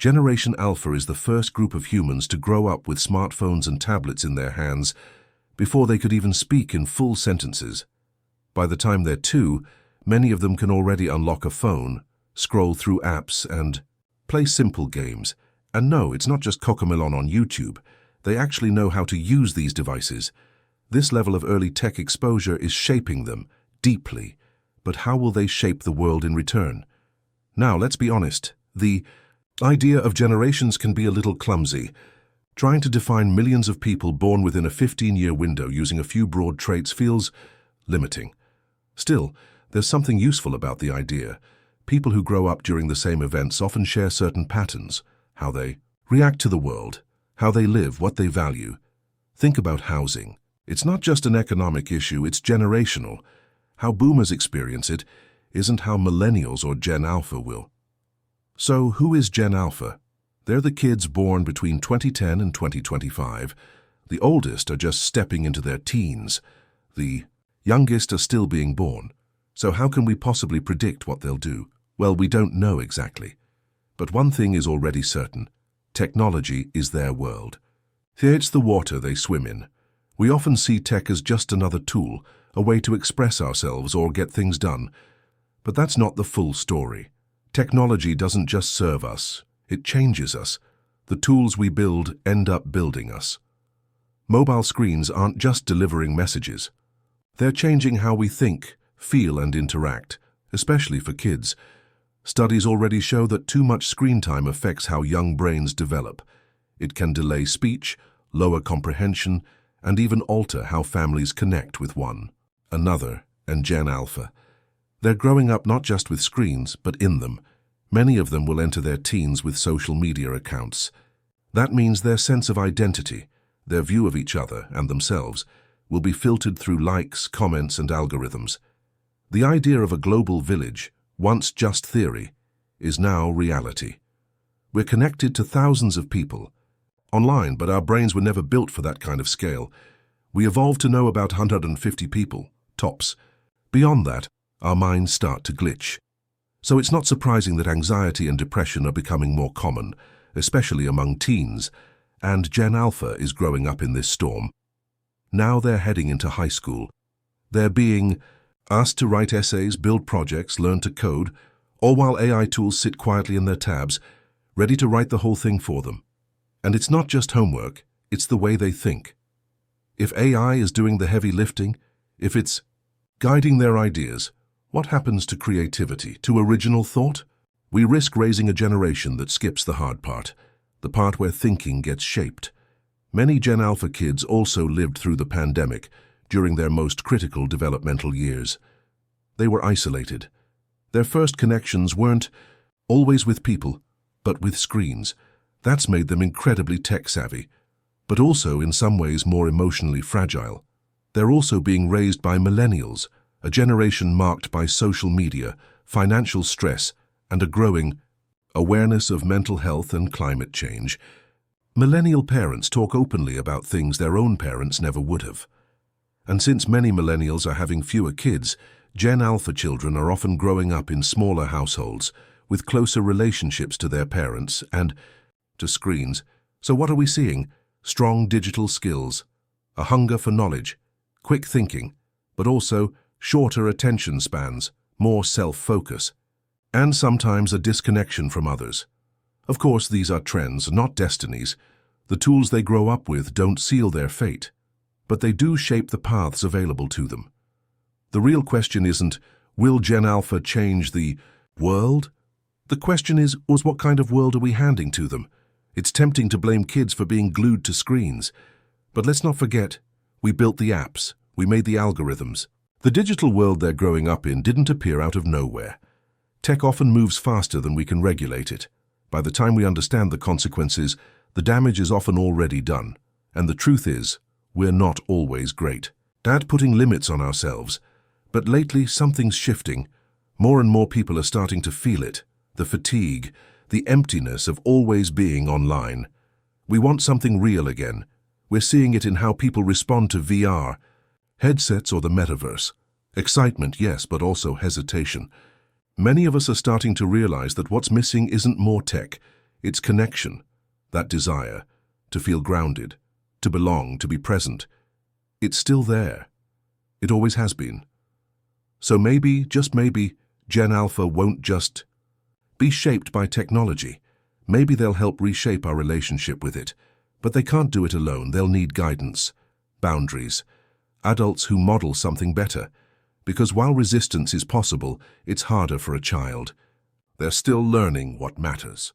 Generation Alpha is the first group of humans to grow up with smartphones and tablets in their hands before they could even speak in full sentences. By the time they're 2, many of them can already unlock a phone, scroll through apps, and play simple games. And no, it's not just Cocomelon on YouTube. They actually know how to use these devices. This level of early tech exposure is shaping them deeply. But how will they shape the world in return? Now, let's be honest. The idea of generations can be a little clumsy. Trying to define millions of people born within a 15-year window using a few broad traits feels limiting. Still, there's something useful about the idea. People who grow up during the same events often share certain patterns: how they react to the world, how they live, what they value. Think about housing. It's not just an economic issue, it's generational. How boomers experience it isn't how millennials or Gen Alpha will. So, who is Gen Alpha? They're the kids born between 2010 and 2025. The oldest are just stepping into their teens. The youngest are still being born. So how can we possibly predict what they'll do? Well, we don't know exactly. But one thing is already certain. Technology is their world. It's the water they swim in. We often see tech as just another tool, a way to express ourselves or get things done. But that's not the full story. Technology doesn't just serve us, it changes us. The tools we build end up building us. Mobile screens aren't just delivering messages. They're changing how we think, feel, and interact, especially for kids. Studies already show that too much screen time affects how young brains develop. It can delay speech, lower comprehension, and even alter how families connect with one another. And Gen Alpha. They're growing up not just with screens, but in them. Many of them will enter their teens with social media accounts. That means their sense of identity, their view of each other and themselves, will be filtered through likes, comments, and algorithms. The idea of a global village, once just theory, is now reality. We're connected to thousands of people online, but our brains were never built for that kind of scale. We evolved to know about 150 people, tops. Beyond that, our minds start to glitch. So it's not surprising that anxiety and depression are becoming more common, especially among teens, and Gen Alpha is growing up in this storm. Now they're heading into high school. They're being asked to write essays, build projects, learn to code, all while AI tools sit quietly in their tabs, ready to write the whole thing for them. And it's not just homework, it's the way they think. If AI is doing the heavy lifting, if it's guiding their ideas, what happens to creativity, to original thought? We risk raising a generation that skips the hard part, the part where thinking gets shaped. Many Gen Alpha kids also lived through the pandemic during their most critical developmental years. They were isolated. Their first connections weren't always with people, but with screens. That's made them incredibly tech-savvy, but also in some ways more emotionally fragile. They're also being raised by millennials, a generation marked by social media, financial stress, and a growing awareness of mental health and climate change. Millennial parents talk openly about things their own parents never would have. And since many millennials are having fewer kids, Gen Alpha children are often growing up in smaller households, with closer relationships to their parents and to screens. So what are we seeing? Strong digital skills, a hunger for knowledge, quick thinking, but also shorter attention spans, more self-focus, and sometimes a disconnection from others. Of course, these are trends, not destinies. The tools they grow up with don't seal their fate, but they do shape the paths available to them. The real question isn't, will Gen Alpha change the world? The question is, what kind of world are we handing to them? It's tempting to blame kids for being glued to screens. But let's not forget, we built the apps, we made the algorithms. The digital world they're growing up in didn't appear out of nowhere. Tech often moves faster than we can regulate it. By the time we understand the consequences, the damage is often already done. And the truth is, we're not always great at putting limits on ourselves. But lately, something's shifting. More and more people are starting to feel it. The fatigue, the emptiness of always being online. We want something real again. We're seeing it in how people respond to VR, headsets or the metaverse. Excitement, yes, but also hesitation. Many of us are starting to realize that what's missing isn't more tech, It's connection, that desire, to feel grounded, to belong, to be present. It's still there. It always has been. So maybe, just maybe, Gen Alpha won't just be shaped by technology. Maybe they'll help reshape our relationship with it. But they can't do it alone. They'll need guidance, boundaries, adults who model something better. Because while resistance is possible, it's harder for a child. They're still learning what matters.